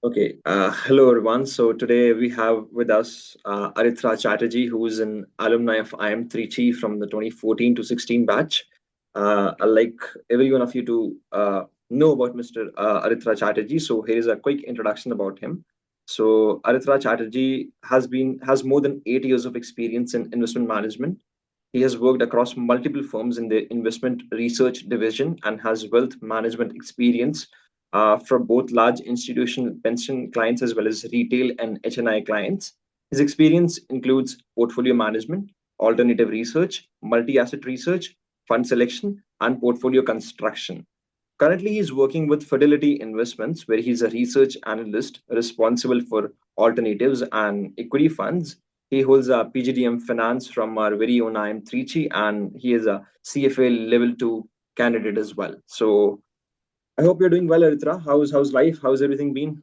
Okay, hello everyone. So today we have with us Aritra Chatterjee, who is an alumni of IIM Trichy from the 2014 to 16 batch. I'd like every one of you to know about Mr. Aritra Chatterjee. So here is a quick introduction about him. So Aritra Chatterjee has more than 8 years of experience in investment management. He has worked across multiple firms in the investment research division and has wealth management experience from both large institutional pension clients as well as retail and HNI clients. His experience includes portfolio management, alternative research, multi asset research, fund selection, and portfolio construction. Currently, he's working with Fidelity Investments, where he's a research analyst responsible for alternatives and equity funds. He holds a PGDM finance from our very own IIM Trichy, and he is a CFA Level II candidate as well. So I hope you're doing well, Aritra. How's life? How's everything been?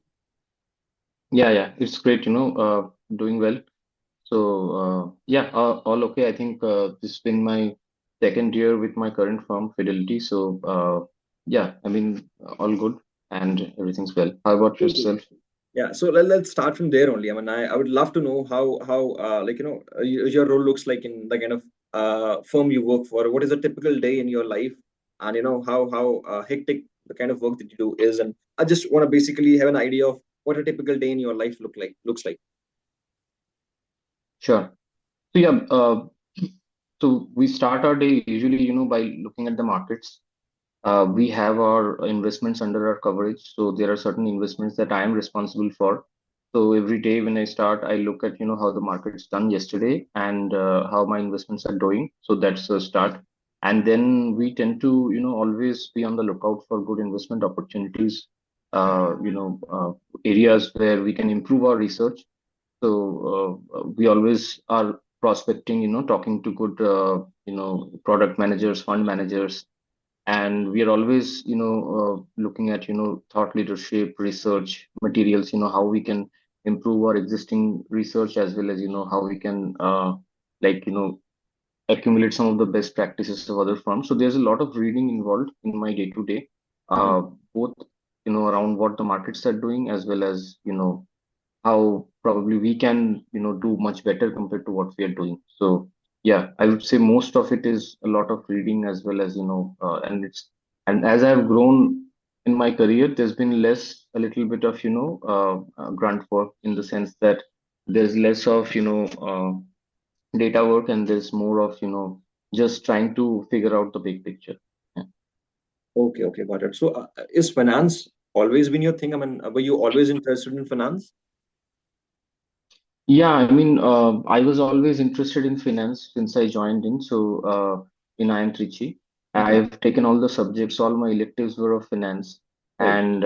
Yeah, it's great, doing well. All okay. I think this has been my second year with my current firm, Fidelity. I mean, all good and everything's well. How about Cool. yourself? Yeah, so let's start from there only. I mean, I would love to know how your role looks like in the kind of firm you work for. What is a typical day in your life, and how hectic the kind of work that you do is. And I just want to basically have an idea of what a typical day in your life looks like. Sure. So yeah, uh, so we start our day usually, by looking at the markets. We have our investments under our coverage. So there are certain investments that I am responsible for. So every day when I start, I look at, how the market's done yesterday and how my investments are doing. So that's a start. And then we tend to, always be on the lookout for good investment opportunities, areas where we can improve our research. We always are prospecting, talking to good, product managers, fund managers, and we are always looking at thought leadership research materials, how we can improve our existing research as well as how we can like you know accumulate some of the best practices of other firms. So there's a lot of reading involved in my day to day, Mhm. both around what the markets are doing as well as how probably we can do much better compared to what we are doing. So yeah, I would say most of it is a lot of reading as well as and as I've grown in my career, there's been less a little bit of grunt work, in the sense that there's less of data work and there's more of just trying to figure out the big picture. Yeah. Okay, okay, got it. So is finance always been your thing? I mean, were you always interested in finance? Yeah, I mean, I was always interested in finance since I joined in. In IIM Trichy, Mhm. I've taken all the subjects, all my electives were of finance, Oh, and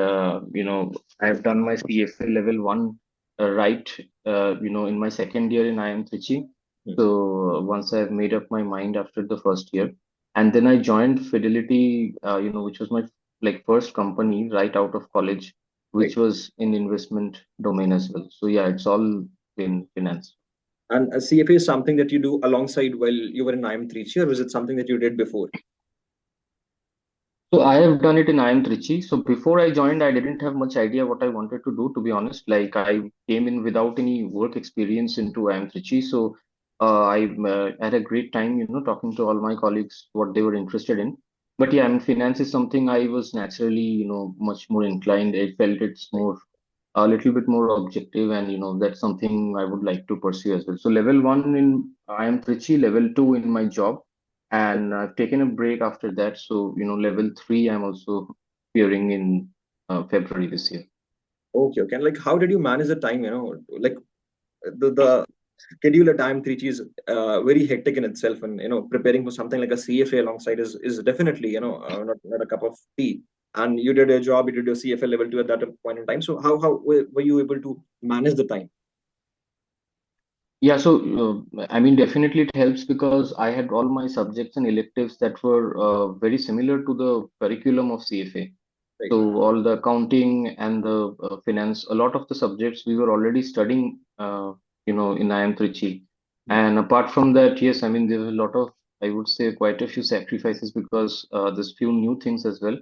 I've done my CFA level one right, in my second year in IIM Trichy. mhm. So once I've made up my mind after the first year, and then I joined Fidelity, which was my first company right out of college, Right. which was in investment domain as well. So yeah, it's all in finance. And a CFA is something that you do alongside while you were in IM Trichy, or was it something that you did before? So I have done it in IIM Trichy. So before I joined, I didn't have much idea what I wanted to do, to be honest. Like I came in without any work experience into IIM Trichy. So I had a great time, talking to all my colleagues what they were interested in. But yeah, I mean, finance is something I was naturally, much more inclined. I felt it's more a little bit more objective, and that's something I would like to pursue as well. So level one in IIM Trichy, level two in my job, and I've taken a break after that. So level three, I'm also appearing in February this year. Okay, okay. And like, how did you manage the time? Like the schedule at IM Trichy is very hectic in itself, and preparing for something like a CFA alongside is definitely not a cup of tea. And you did a job, you did your CFA level two at that point in time. So how were you able to manage the time? Yeah, so I mean, definitely it helps because I had all my subjects and electives that were very similar to the curriculum of CFA. Right. So all the accounting and the finance, a lot of the subjects we were already studying, in IIM Trichy. And apart from that, yes, I mean, there was a lot of, I would say, quite a few sacrifices because there's few new things as well.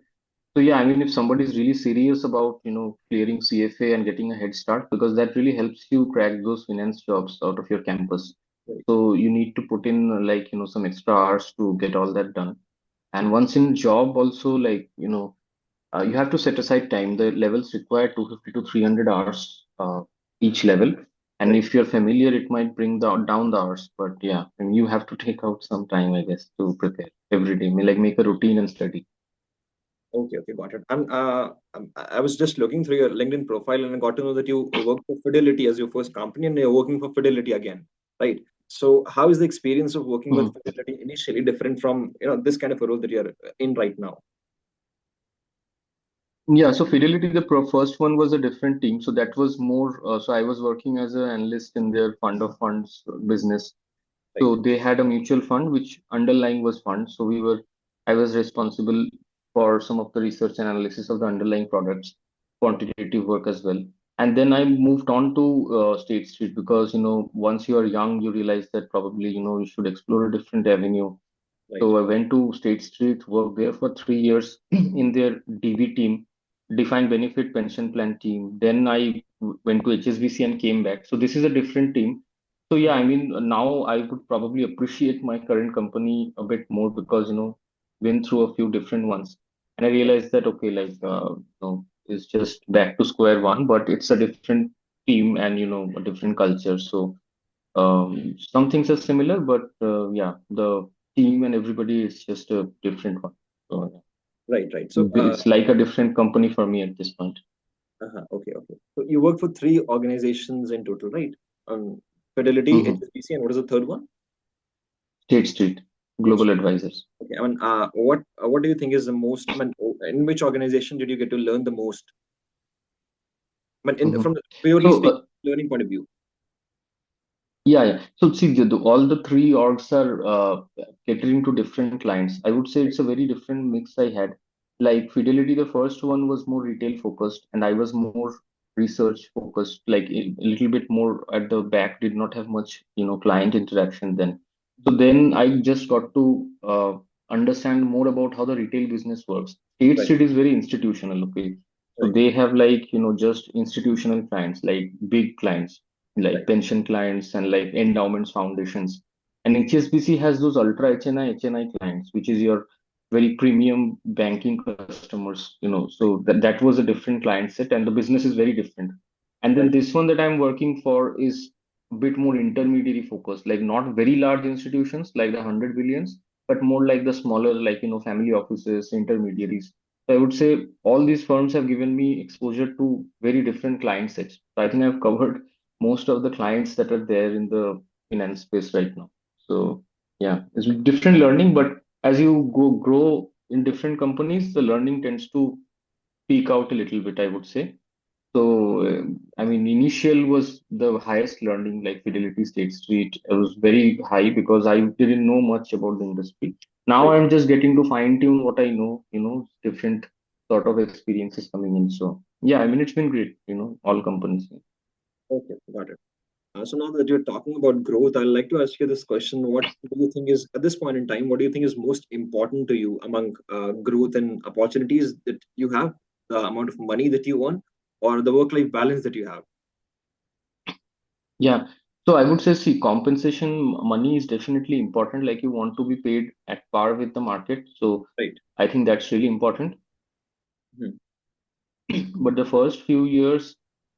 So yeah, I mean, if somebody is really serious about, clearing CFA and getting a head start, because that really helps you crack those finance jobs out of your campus. Right. So you need to put in like, some extra hours to get all that done. And Mhm. once in job also, like, you have to set aside time. The levels require 250 to 300 hours each level. And Right. if you're familiar, it might bring down the hours. But yeah, and you have to take out some time, I guess, to prepare every day. I mean, like make a routine and study. Okay, okay, got it. I was just looking through your LinkedIn profile and I got to know that you worked for Fidelity as your first company and you're working for Fidelity again, right? So how is the experience of working with Mhm. Fidelity initially different from, this kind of a role that you're in right now? Yeah, so Fidelity, the first one was a different team. So that was more, so I was working as an analyst in their fund of funds business. Right, So they had a mutual fund, which underlying was fund. I was responsible for some of the research and analysis of the underlying products, quantitative work as well. And then I moved on to State Street because, once you are young, you realize that probably, you should explore a different avenue. right, So I went to State Street, worked there for 3 years in their DB team, defined benefit pension plan team. Then I went to HSBC and came back. So this is a different team. So yeah, I mean, now I would probably appreciate my current company a bit more because, been through a few different ones. And I right, realized that, okay, like, it's just back to square one, but it's a different team and, a different culture. So some things are similar, but yeah, the team and everybody is just a different one. So right, right. yeah, So, it's like a different company for me at this point. okay, okay. So you work for three organizations in total, right? Fidelity, Hmm. HSBC, and what is the third one? State Street, H. Global Advisors. Okay, I mean, what do you think is the most? I mean, in which organization did you get to learn the most? I mean, Hmm. from the purely So speaking, learning point of view. yeah, yeah. So see, all the three orgs are catering to different clients. I would say Right, it's a very different mix I had. Like Fidelity, the first one was more retail focused, and I was more research focused, like a little bit more at the back, did not have much, client interaction then. So mhm, then I just got to understand more about how the retail business works. State right, Street is very institutional, okay? So right, they have like, just institutional clients, like big clients right, like pension clients and like endowments foundations. And HSBC has those ultra HNI clients, which is your very premium banking customers, right, so that was a different client set and the business is very different. And then right, this one that I'm working for is a bit more intermediary focused, like not very large institutions like the 100 billions, but more like the smaller, like, family offices, intermediaries. So I would say all these firms have given me exposure to very different client sets. So I think I've covered most of the clients that are there in the finance space right now. So yeah, it's different learning, but as you grow in different companies, the learning tends to peak out a little bit, I would say. So I mean, initial was the highest learning, like Fidelity State Street. It was very high because I didn't know much about the industry. Now right. I'm just getting to fine tune what I know, different sort of experiences coming in. So yeah, I mean, it's been great, all companies. Okay, got it. So now that you're talking about growth, I'd like to ask you this question: what do you think is, at this point in time, what do you think is most important to you among growth and opportunities that you have, the amount of money that you earn, or the work-life balance that you have? Yeah. So I would say, see, compensation money is definitely important. Like you want to be paid at par with the market. So Right. I think that's really important. Mhm. But the first few years,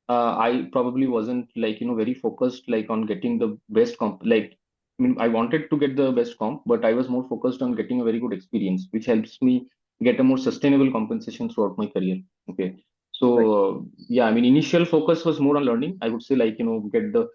I probably wasn't like, very focused like on getting the best comp. Like, I mean, I wanted to get the best comp, but I was more focused on getting a very good experience, which helps me get a more sustainable compensation throughout my career. Okay. So, Right. yeah, I mean, initial focus was more on learning. I would say, like, get the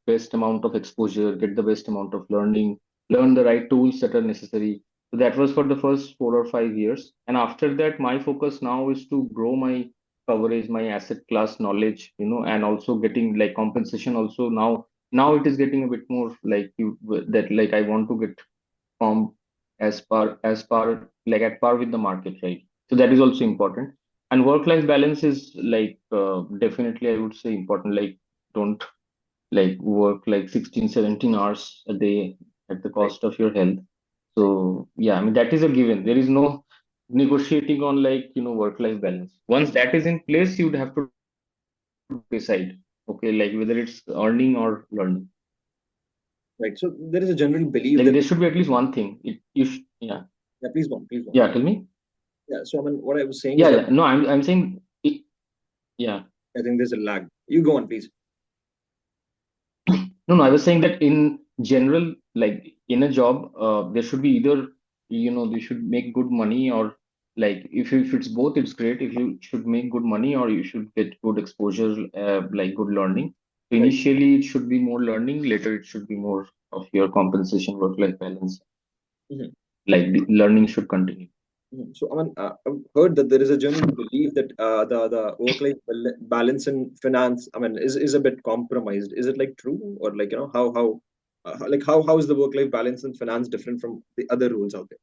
best amount of exposure, get the best amount of learning, learn the right tools that are necessary. So that was for the first 4 or 5 years. And after that, my focus now is to grow my coverage, my asset class knowledge, and also getting like compensation also now it is getting a bit more like you that like I want to get comp as par like at par with the market, right? So that is also important. And work-life balance is like definitely I would say important. Like don't like work like 16, 17 hours a day at the Right. cost of your health. Right. So yeah, I mean that is a given. There is no negotiating on like work-life balance. Once that is in place, you'd have to decide, okay, like whether it's earning or learning. Right. So there is a general belief Like that there should be at least one thing. Yeah, yeah, please go on, please go on. yeah. Tell me. Yeah. So I mean, what I was saying is Yeah, that yeah. No, I'm saying yeah. I think there's a lag. You go on, please. No, no, I was saying that in general, like in a job, there should be either, you should make good money or like if it's both, it's great. If you should make good money or you should get good exposure, like good learning. So Right. initially, it should be more learning. Later, it should be more of your compensation, work-life balance. Mhm. Like the learning should continue. So, I mean, I've heard that there is a general belief that the work-life balance in finance, I mean, is a bit compromised. Is it like true, or like how is the work-life balance in finance different from the other rules out there?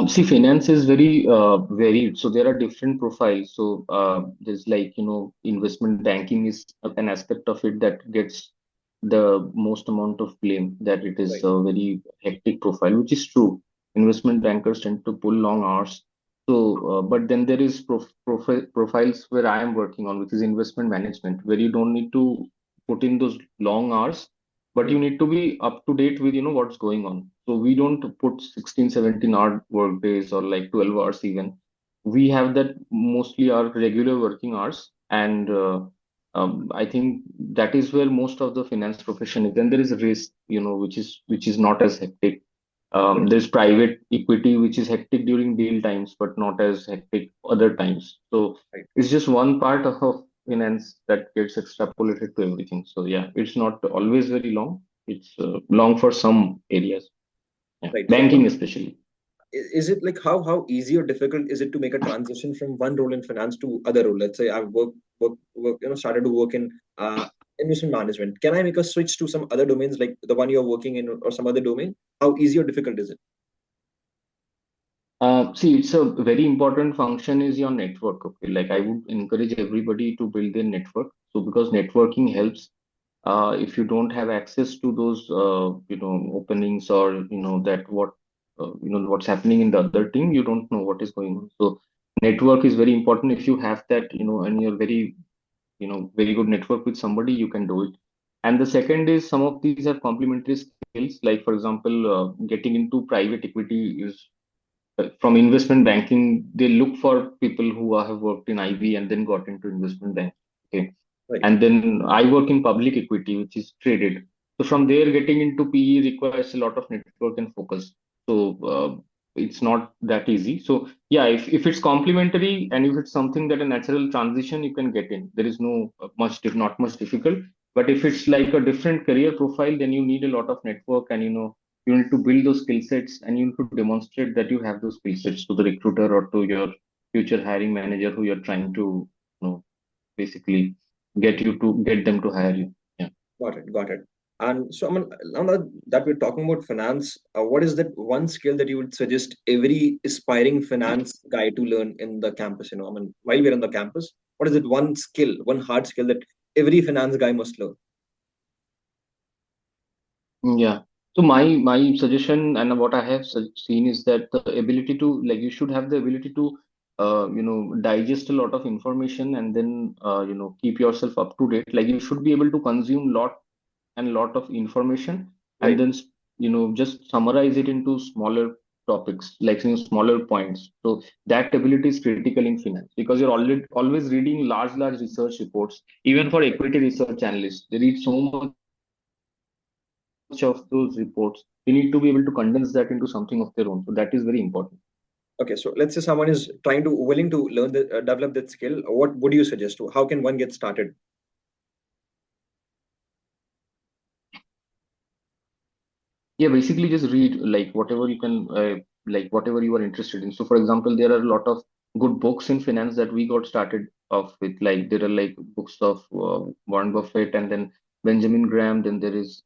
See, finance is very varied. So there are different profiles. So there's like, investment banking is an aspect of it that gets the most amount of blame, that it is Right. a very hectic profile, which is true. Investment bankers tend to pull long hours. So, but then there is profiles where I am working on, which is investment management, where you don't need to put in those long hours, but you Mhm. need to be up to date with what's going on. So we don't put 16, 17-hour work days or like 12 hours even. We have that mostly our regular working hours, and I think that is where most of the finance profession is. Then there is risk, which is not as hectic. Right. There's private equity, which is hectic during deal times, but not as hectic other times. So Right. it's just one part of finance that gets extrapolated to everything. So yeah, it's not always very long. It's long for some areas. Yeah, Right. So, I banking mean, especially. is it like how easy or difficult is it to make a transition from one role in finance to other role? Let's say I've started to work in investment management. Can I make a switch to some other domains like the one you're working in or some other domain? How easy or difficult is it? See, it's a very important function is your network. Okay, like I would encourage everybody to build their network. So because networking helps, if you don't have access to those openings or that what what's happening in the other team, you don't know what is going on. So network is very important. If you have that, and you're very good network with somebody, you can do it. And the second is some of these are complementary skills. Like for example, getting into private equity is from investment banking, they look for people who have worked in IB and then got into investment bank. Okay. Right. And then I work in public equity, which is traded. So from there, getting into PE requires a lot of network and focus. So it's not that easy. So yeah, if it's complementary and if it's something that a natural transition, you can get in. There is no not much difficult. But if it's like a different career profile, then you need a lot of network and you need to build those skill sets and you need to demonstrate that you have those skill sets to the recruiter or to your future hiring manager who you're trying to basically get them to hire you. Yeah. Got it. Got it. And so, I mean, now that we're talking about finance, what is that one skill that you would suggest every aspiring finance guy to learn in the campus? I mean, while we're on the campus, what is it one skill, one hard skill that every finance guy must learn? Yeah. So my suggestion and what I have seen is that the ability to like you should have the ability to digest a lot of information and then keep yourself up to date. Like you should be able to consume lot of information and Right. then just summarize it into smaller topics, like smaller points. So that ability is critical in finance because you're already always reading large research reports. Even for equity research analysts, they read so much of those reports. They need to be able to condense that into something of their own. So that is very important. Okay. So let's say someone is willing to learn develop that skill. What would you suggest? How can one get started? Yeah, basically just read like whatever you can, like whatever you are interested in. So, for example, there are a lot of good books in finance that we got started off with. Like there are like books of Warren Buffett and then Benjamin Graham. Then there is,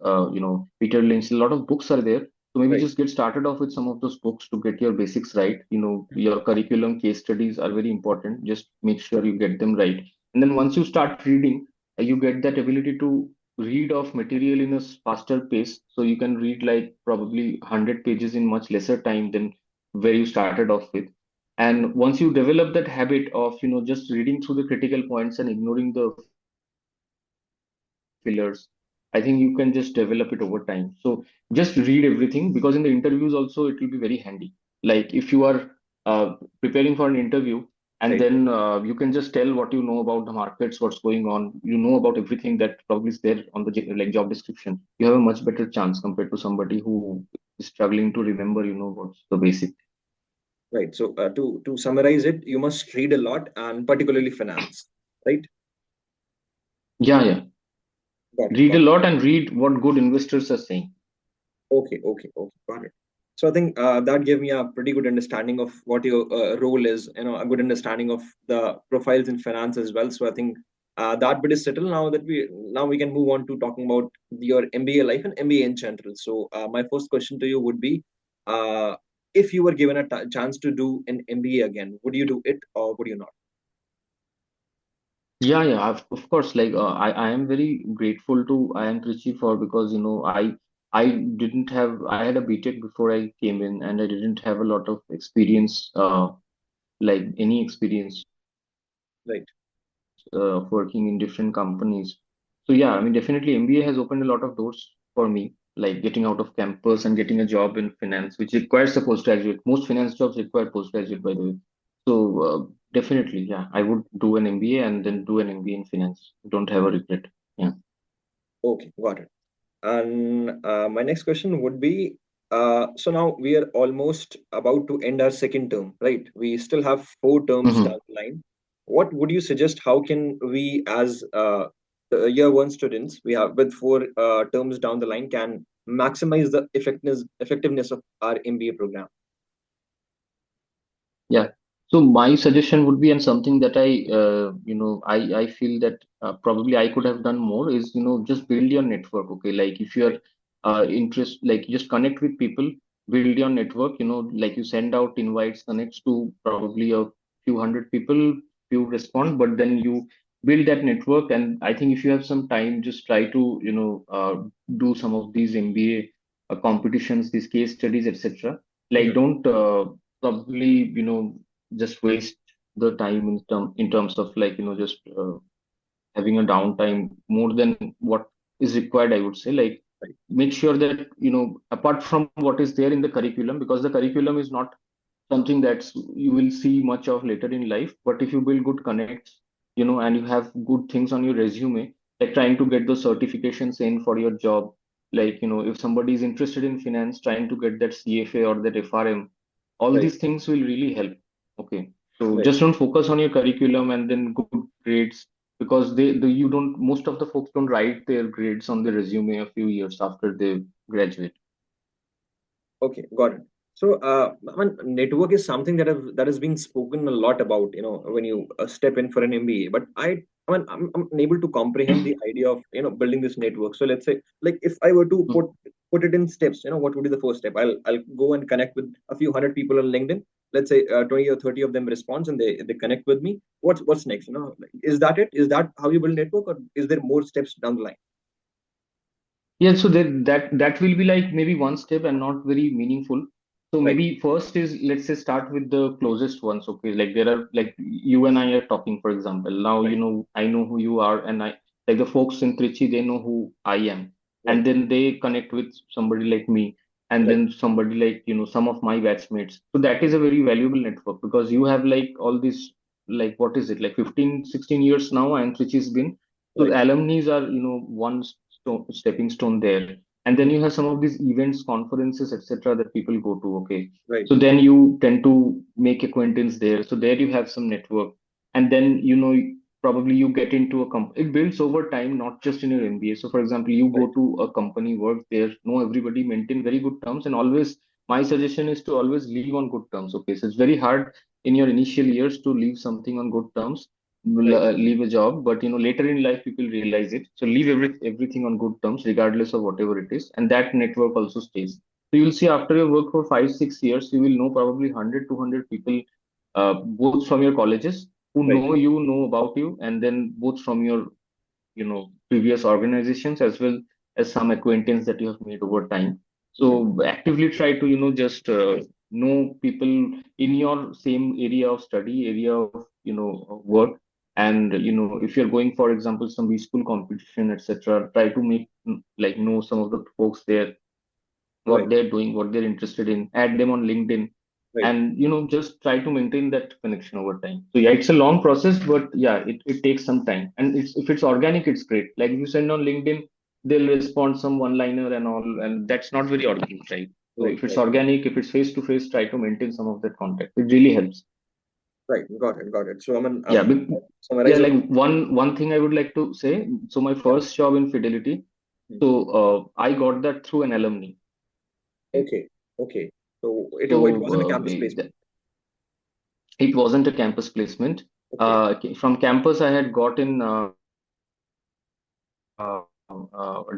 Peter Lynch. A lot of books are there. So maybe Right. just get started off with some of those books to get your basics right. Your curriculum case studies are very important. Just make sure you get them right. And then once you start reading, you get that ability to read of material in a faster pace, so you can read like probably 100 pages in much lesser time than where you started off with. And once you develop that habit of, just reading through the critical points and ignoring the fillers, I think you can just develop it over time. So just read everything, because in the interviews also it will be very handy. Like if you are preparing for an interview, and then you Right. can just tell what you know about the markets, what's going on, about everything that probably is there on the like job description. You have a much better chance compared to somebody who is struggling to remember, what's the basic. Right. So to summarize it, you must read a lot, and particularly finance. Right. Yeah, yeah. Got it. Read a Got it. lot and read what good investors are saying. Okay, okay, okay, got it. So I think that gave me a pretty good understanding of what your role is, a good understanding of the profiles in finance as well. So I think that bit is settled. Now we can move on to talking about your MBA life and MBA in general. So my first question to you would be, uh, if you were given a chance to do an MBA again, would you do it or would you not? Yeah, yeah, of course. Like I am very grateful to IIM Trichy for, because I didn't have I had a BTech before I came in, and I didn't have a lot of experience, like any experience Right, of working in different companies. So yeah, I mean, definitely MBA has opened a lot of doors for me, like getting out of campus and getting a job in finance, which requires a postgraduate. Most finance jobs require postgraduate, by the way. So definitely, yeah, I would do an MBA and then do an MBA in finance. Don't have a regret. Yeah. okay, got it. And my next question would be, so now we are almost about to end our second term, right? We still have 4 terms down Mhm. the line. What would you suggest? How can we, as year one students, we have with 4 terms down the line, can maximize the effectiveness of our MBA program? Yeah. So my suggestion would be, and something that I feel that probably I could have done more is, just build your network. Okay, like if you're Right, like just connect with people, build your network. Like you send out invites, connects to probably a few hundred people, few respond, but then you build that network. And I think if you have some time, just try to, do some of these MBA competitions, these case studies, etc. Like mhm, don't probably just waste the time in terms of, like, just having a downtime more than what is required, I would say. Like, right, make sure that, apart from what is there in the curriculum, because the curriculum is not something that you will see much of later in life. But if you build good connects, and you have good things on your resume, like trying to get those certifications in for your job, like, if somebody is interested in finance, trying to get that CFA or that FRM, all right, these things will really help. Okay. So right. just don't focus on your curriculum and then good grades, because you don't, most of the folks don't write their grades on the resume a few years after they graduate. Okay, got it. So, I mean, network is something that has been spoken a lot about, when you step in for an MBA. But I'm unable to comprehend the idea of, building this network. So let's say, like, if I were to put it in steps, what would be the first step? I'll go and connect with a few hundred people on LinkedIn. Let's say 20 or 30 of them responds and they connect with me. What's next? Like, is that it? Is that how you build network, or is there more steps down the line? Yeah, so that will be like maybe one step and not very meaningful. So Right, maybe first is, let's say, start with the closest ones. Okay, like there are, like, you and I are talking, for example. Now, right, I know who you are, and I, like, the folks in Trichy, they know who I am, right, and then they connect with somebody like me, and right, then somebody like, some of my batchmates. So that is a very valuable network, because you have like all this, like, what is it, like 15, 16 years now, and Trichy's been. So right. the alumni are, one stepping stone there. And then Mhm, you have some of these events, conferences, etc., that people go to. Okay. right, So then you tend to make acquaintance there. So there you have some network. And then, probably you get into a company. It builds over time, not just in your MBA. So, for example, you right, go to a company, work there, know everybody, maintain very good terms, and always, my suggestion is to always leave on good terms. Okay. So it's very hard in your initial years to leave something on good terms, right, leave a job, but later in life people realize it. So leave everything on good terms, regardless of whatever it is, and that network also stays. So you'll see, after you work for 5 6 years, you will know probably 100 200 people, both from your colleges, who right. know about you, and then both from your previous organizations, as well as some acquaintance that you have made over time. So Mhm. actively try to just know people in your same area of study, area of work. And if you're going, for example, some school competition, etc., try to make like know some of the folks there, what Right. they're doing, what they're interested in, add them on LinkedIn, Right. and just try to maintain that connection over time. So yeah, it's a long process, but yeah, it takes some time. And if it's organic, it's great. Like if you send on LinkedIn, they'll respond some one-liner and all, and that's not very organic, right? So Right. if it's Right. organic, if it's face to face, try to maintain some of that contact. It really helps. Right. Got it. Got it. So I mean, Yeah, yeah. summarize of. Like one thing I would like to say. So my Yeah. first job in Fidelity. Hmm. So I got that through an alumni. Okay. Okay. Okay. So it So wasn't a campus placement. it wasn't a campus placement. Okay. From campus, I had gotten a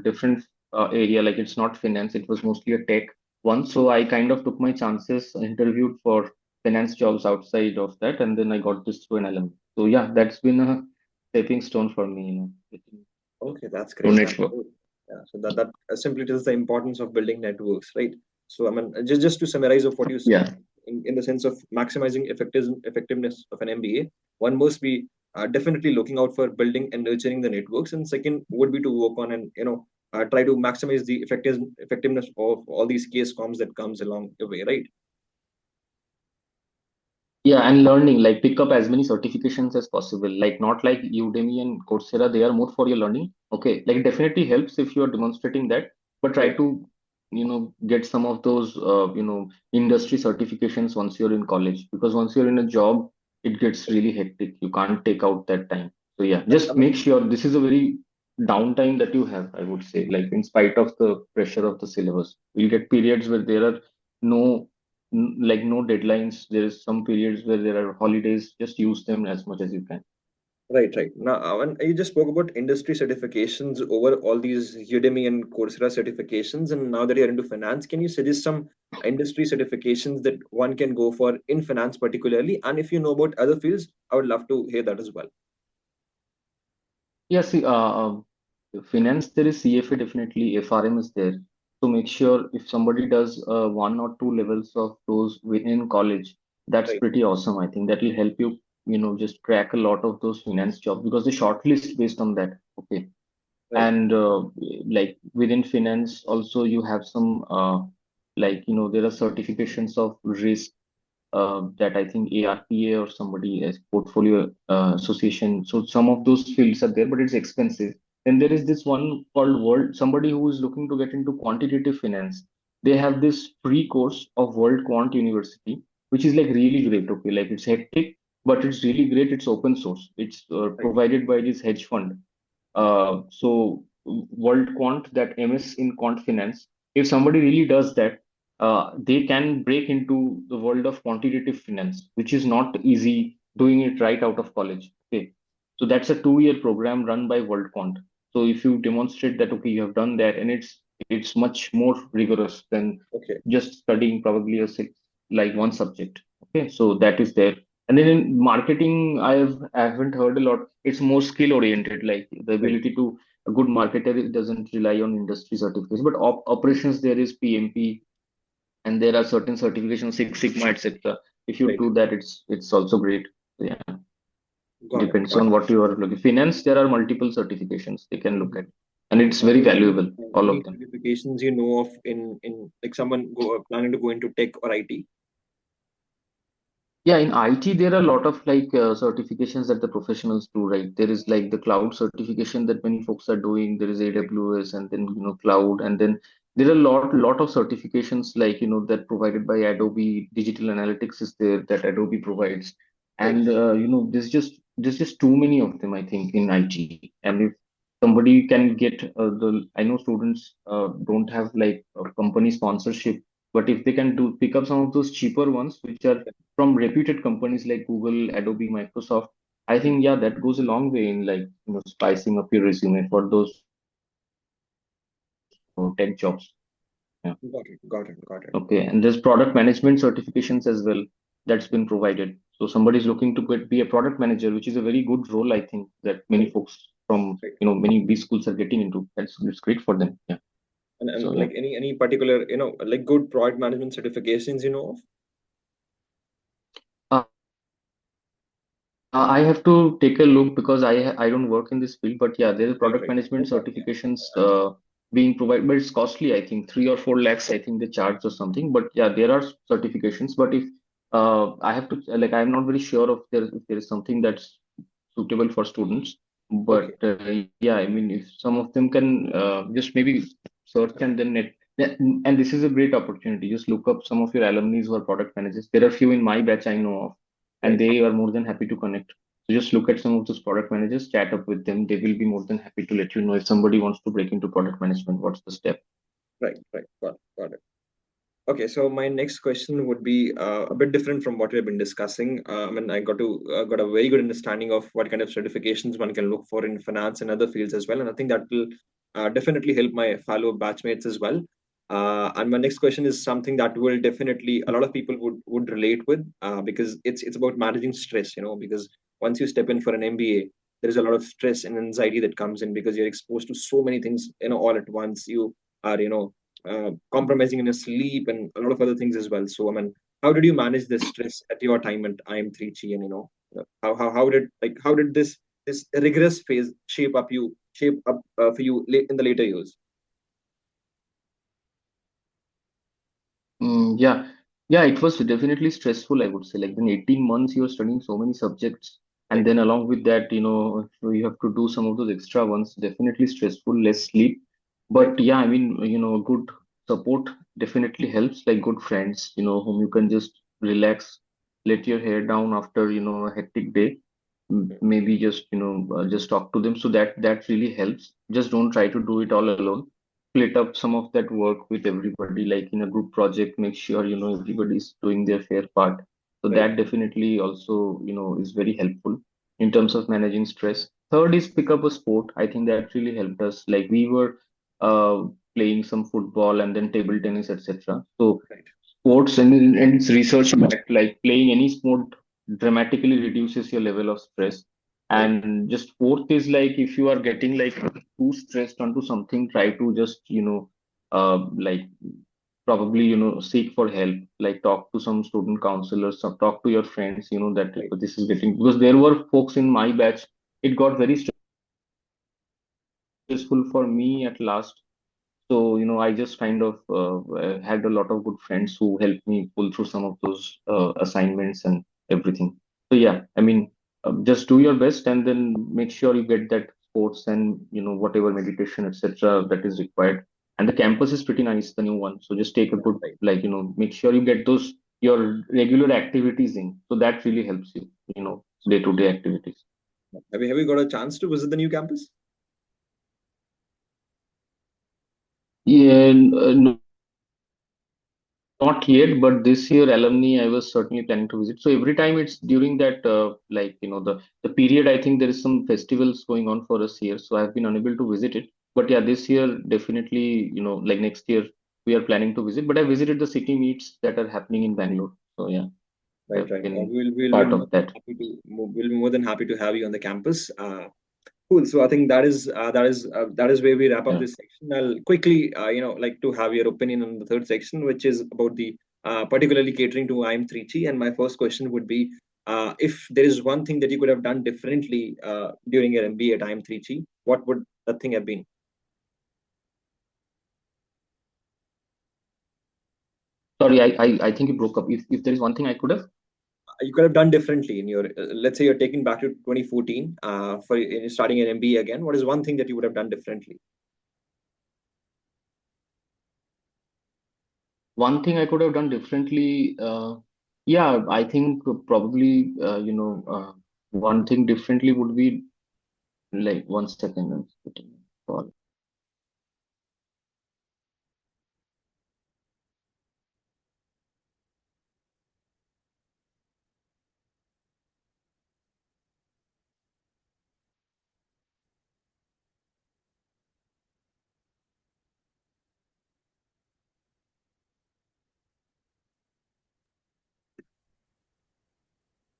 different area. Like it's not finance; it was mostly a tech one. So I kind of took my chances, interviewed for finance jobs outside of that, and then I got this through an alumni. So yeah, that's been a stepping stone for me. Getting Okay, that's through great. That's network. great. Yeah. So that simply tells the importance of building networks, right? So I mean, just to summarize of what you said, Yeah. in the sense of maximizing effectiveness of an MBA, one must be definitely looking out for building and nurturing the networks, and second would be to work on and try to maximize the effectiveness of all these case comms that comes along the way, right? Yeah, and learning, like pick up as many certifications as possible. Like not like Udemy and Coursera, they are more for your learning. Okay, like it definitely helps if you are demonstrating that, but try Right. to, get some of those, industry certifications once you're in college. Because once you're in a job, it gets really hectic. You can't take out that time. So yeah, I just mean, make sure this is a very downtime that you have, I would say. Like in spite of the pressure of the syllabus, you'll get periods where there are no like no deadlines. There's some periods where there are holidays. Just use them as much as you can. right, right. Now, when you just spoke about industry certifications over all these Udemy and Coursera certifications, and now that you're into finance, can you suggest some industry certifications that one can go for in finance particularly? And if you know about other fields, I would love to hear that as well. Yeah, see, finance, there is CFA, definitely FRM is there. So make sure if somebody does one or two levels of those within college, that's Right, pretty awesome. I think that will help you, just crack a lot of those finance jobs because they shortlist based on that. Okay. right, And like within finance also you have some like there are certifications of risk that I think ARPA or somebody as portfolio association. So some of those fields are there, but it's expensive. And there is this one called World. Somebody who is looking to get into quantitative finance, they have this free course of World Quant University, which is like really great. Okay, like it's hectic, but it's really great. It's open source. It's right, provided by this hedge fund. So World Quant, that MS in Quant Finance, if somebody really does that, they can break into the world of quantitative finance, which is not easy doing it right out of college. Okay. So that's a 2-year program run by World Quant. So if you demonstrate that, okay, you have done that, and it's much more rigorous than okay, just studying probably like one subject. Okay, so that is there. And then in marketing, I haven't heard a lot. It's more skill oriented, like the right. ability to a good marketer. It doesn't rely on industry certificates, but operations there is PMP, and there are certain certifications, Six Sigma, etc. If you Right. do that, it's also great. So, yeah, Got it. depends Got on it. what you are looking. Finance, there are multiple certifications they can look Mhm. at, and it's Got very it. valuable, all Any of them. certifications you know of in like someone planning to go into tech or IT? Yeah, in IT, there are a lot of like certifications that the professionals do, right? There is like the cloud certification that many folks are doing. There is Right. AWS, and then cloud, and then there are lot of certifications like that provided by Adobe. Digital analytics is there that Adobe provides, Right. and there's just too many of them, I think, in IT. And if somebody can get I know students don't have like a company sponsorship, but if they can do pick up some of those cheaper ones, which are from reputed companies like Google, Adobe, Microsoft, I Mhm. think yeah, that goes a long way in like spicing up your resume for those tech jobs. Yeah. Got it. Got it. Got it. Okay, and there's product management certifications as well that's been provided. So somebody's looking to be a product manager, which is a very good role, I think, that many Right. folks from Right. many B schools are getting into. That's great for them. Yeah. And So yeah. like any particular like good product management certifications you know of? I have to take a look because I don't work in this field, but yeah, there is Right, product right. No management problem. Yeah. certifications being provided, but it's costly. I think 3 or 4 lakhs. I think they charge or something. But yeah, there are certifications. But if I have to like, I'm not very sure if there is something that's suitable for students. Okay. But yeah, I mean, if some of them can just maybe search and then net. And this is a great opportunity. Just look up some of your alumni who are product managers. There are few in my batch I know of, and Right. they are more than happy to connect. So just look at some of those product managers, chat up with them. They will be more than happy to let you know if somebody wants to break into product management, what's the step. Right. Right. Got it. Okay, so my next question would be a bit different from what we've been discussing. I mean, I got a very good understanding of what kind of certifications one can look for in finance and other fields as well, and I think that will definitely help my fellow batchmates as well. And my next question is something that will definitely a lot of people would relate with because it's about managing stress. Because once you step in for an MBA, there is a lot of stress and anxiety that comes in because you're exposed to so many things, all at once. You are, compromising in your sleep and a lot of other things as well. So, I mean, how did you manage this stress at your time at IIM Trichy, and how did this rigorous phase shape up for you in the later years? Yeah, yeah, it was definitely stressful, I would say. Like in 18 months, you're studying so many subjects, and Right, then along with that, you have to do some of those extra ones. Definitely stressful, less sleep. right, But yeah, I mean, good support definitely helps, like good friends, whom you can just relax, let your hair down after, a hectic day. Maybe just, just talk to them. So that really helps. Just don't try to do it all alone. Split up some of that work with everybody, like in a group project. Make sure everybody's doing their fair part. So right, that definitely also is very helpful in terms of managing stress. Third is pick up a sport. I think that really helped us. Like we were uh, playing some football and then table tennis, etc. So right, sports and it's research backed. Like playing any sport dramatically reduces your level of stress. right, And just fourth is like if you are getting like too stressed onto something, try to just like probably seek for help, like talk to some student counselors, talk to your friends, that if right, this is getting, because there were folks in my batch, it got very stressful for me at last. So, I just kind of had a lot of good friends who helped me pull through some of those assignments and everything. So, yeah, I mean, just do your best and then make sure you get that sports and, whatever meditation, etc., that is required. And the campus is pretty nice, the new one. So just take a good, right. like, make sure you get those, your regular activities in. So that really helps you, day-to-day activities. Have you got a chance to visit the new campus? Yeah, not yet, but this year alumni I was certainly planning to visit. So every time it's during that like the period, I think there is some festivals going on for us here. So I've been unable to visit it. But yeah, this year definitely, like next year we are planning to visit. But I visited the city meets that are happening in Bangalore. So yeah, Right, I've right. been We'll be part more of than that. happy to we'll be more than happy to have you on the campus. Cool. So I think that is where we wrap up Yeah. this section. I'll quickly, like to have your opinion on the third section, which is about the particularly catering to IIM Trichy. And my first question would be, if there is one thing that you could have done differently during your MBA at IIM Trichy, what would that thing have been? Sorry, I think it broke up. If there is one thing I could have. You could have done differently in your, let's say you're taking back to 2014 for starting an MBA again. What is one thing that you would have done differently? One thing I could have done differently, yeah, I think probably, one thing differently would be like 1 second. I'm getting a call.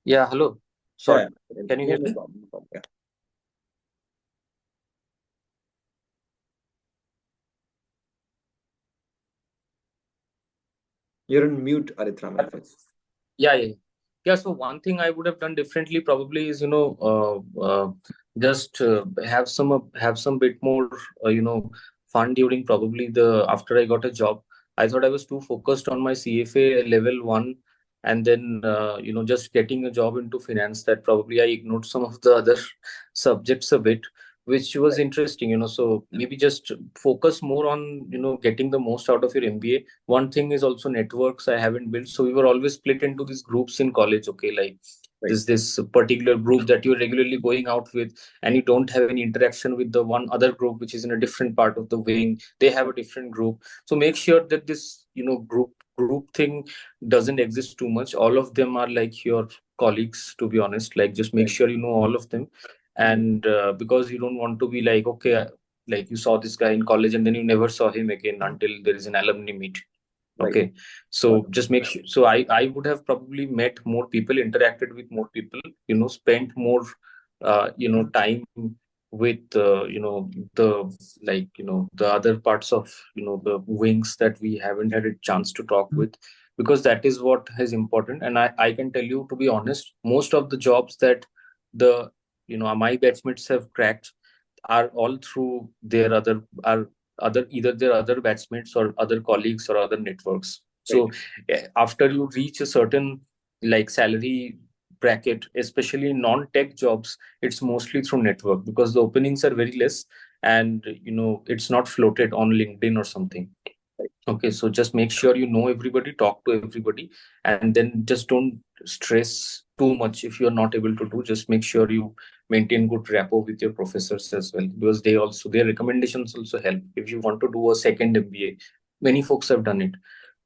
Yeah, hello. Yeah, Sorry. yeah. Can you No, hear no me? problem. No problem. Yeah. You're on mute, Aritra, my friend. Yeah, yeah. Yeah, so one thing I would have done differently probably is, just have some bit more, fun during probably the after I got a job. I thought I was too focused on my CFA level one, and then just getting a job into finance, that probably I ignored some of the other subjects a bit, which was Right. interesting. So maybe just focus more on getting the most out of your MBA. One thing is also networks I haven't built. So we were always split into these groups in college. Okay, like Right. this particular group that you're regularly going out with, and you don't have any interaction with the one other group which is in a different part of the wing. They have a different group. So make sure that this group thing doesn't exist too much. All of them are like your colleagues, to be honest. Like just make Right. sure you know all of them. Mhm. And because you don't want to be like, okay, like you saw this guy in college and then you never saw him again until there is an alumni meet. Right. Okay, Got so just make sure. So I would have probably met more people, interacted with more people, spent more time with the the other parts of the wings that we haven't had a chance to talk with, because that is what is important. And I can tell you, to be honest, most of the jobs that the my batchmates have cracked are all through their other either their other batchmates or other colleagues or other networks. right. So after you reach a certain like salary bracket, especially in non-tech jobs, it's mostly through network because the openings are very less, and it's not floated on LinkedIn or something. Right. Okay, so just make sure you know everybody, talk to everybody, and then just don't stress too much if you're not able to do. Just make sure you maintain good rapport with your professors as well, because their recommendations also help. If you want to do a second MBA, many folks have done it. Right.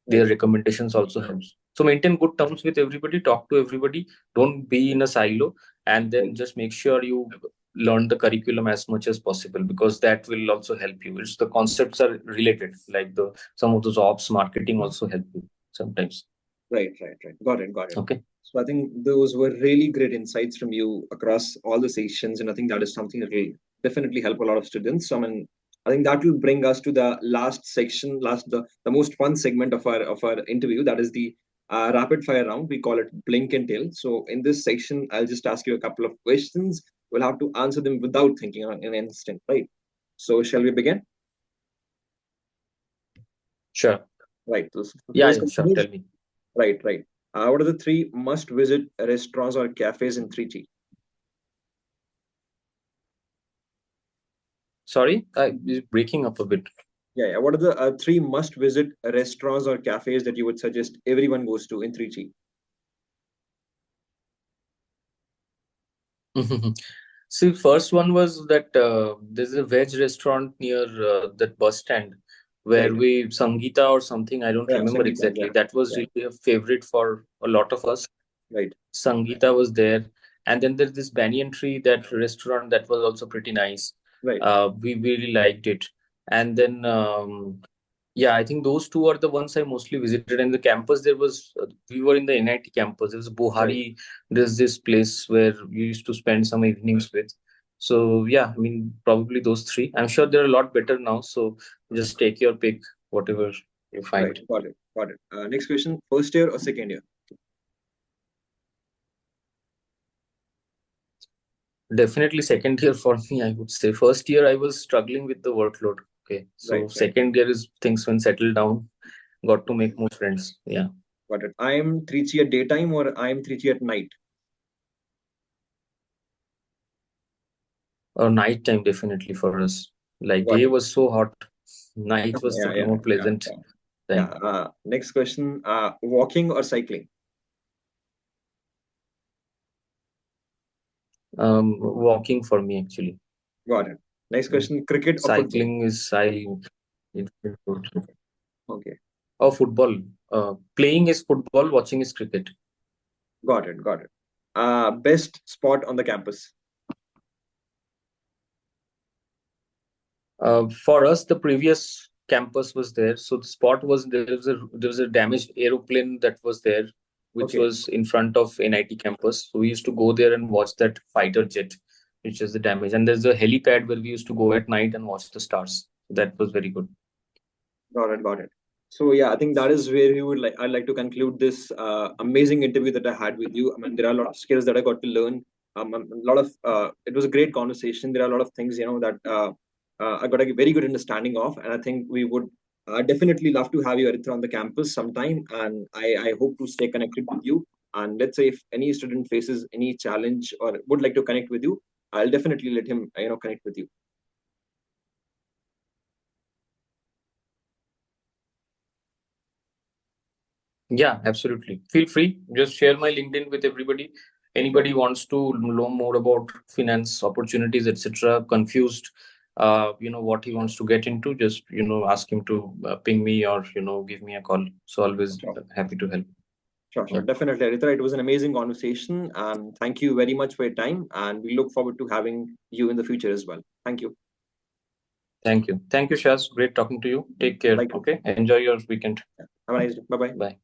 Their recommendations also helps. So maintain good terms with everybody, talk to everybody, don't be in a silo, and Right. then just make sure you learn the curriculum as much as possible, because that will also help you. It's the concepts are related, like the some of those ops marketing also help you sometimes. Right, right, right. Got it, got it. Okay. So I think those were really great insights from you across all the sessions, and I think that is something that will definitely help a lot of students. So I mean, I think that will bring us to the last section, the most fun segment of our interview. That is the rapid fire round. We call it blink and tell. So in this section, I'll just ask you a couple of questions. We'll have to answer them without thinking in an instant, right? So shall we begin? Sure. Right. So the Yeah, first yeah, question sure. is Tell me. right, right. What are the three must-visit restaurants or cafes in Trichy? Sorry, you're breaking up a bit. Yeah, yeah. What are the three must-visit restaurants or cafes that you would suggest everyone goes to in Trichy? See, first one was that there's a veg restaurant near that bus stand where Right. we Sangita or something. I don't Yeah, remember Sangeeta. exactly. Yeah, That was yeah. really a favorite for a lot of us. Right, Sangeeta was there, and then there's this banyan tree, that restaurant that was also pretty nice. right, We really liked it, and then yeah, I think those two are the ones I mostly visited. And the campus, we were in the NIT campus. There was right. Buhari. There's this place where we used to spend some evenings with. So yeah, I mean, probably those three. I'm sure they're a lot better now. So just take your pick, whatever you Right. find. Got it. Got it. Next question: first year or second year? Definitely second year for me, I would say. First year, I was struggling with the workload. Okay. Right, So right. second year is things when settled down, got to make more friends. Yeah. Got it. I am Trichy at daytime or I am Trichy at night? Or night time, definitely for us. Like Got day it. was so hot. Night was the Yeah, yeah, more yeah, pleasant yeah. Yeah. time. Next question: walking or cycling? Walking for me actually. Got it. Next Mm. question: cricket or football? Cycling is I. Okay. Or football. Playing is football, watching is cricket. Got it. Got it. Best spot on the campus? For us, the previous campus was there. So the spot was there was a damaged aeroplane that was there, which Okay. was in front of NIT campus. So we used to go there and watch that fighter jet, which is the damage. And there's a helipad where we used to go at night and watch the stars. That was very good. Got it. Got it. So yeah, I think that is where I'd like to conclude this amazing interview that I had with you. I mean, there are a lot of skills that I got to learn. A lot of it was a great conversation. There are a lot of things that I got a very good understanding of, and I think we would definitely love to have you, Aritra, on the campus sometime. And I hope to stay connected with you. And let's say if any student faces any challenge or would like to connect with you, I'll definitely let him connect with you. Yeah, absolutely. Feel free. Just share my LinkedIn with everybody. Anybody wants to know more about finance opportunities, etc., confused, what he wants to get into, just, ask him to ping me or, give me a call. So always Sure. happy to help. Sure, Yeah. definitely, Aritra. It was an amazing conversation, and thank you very much for your time. And we look forward to having you in the future as well. Thank you. Thank you. Thank you, Shaz. Great talking to you. Take care. Like, Okay. Enjoy your weekend. have a nice day. Bye bye. Bye.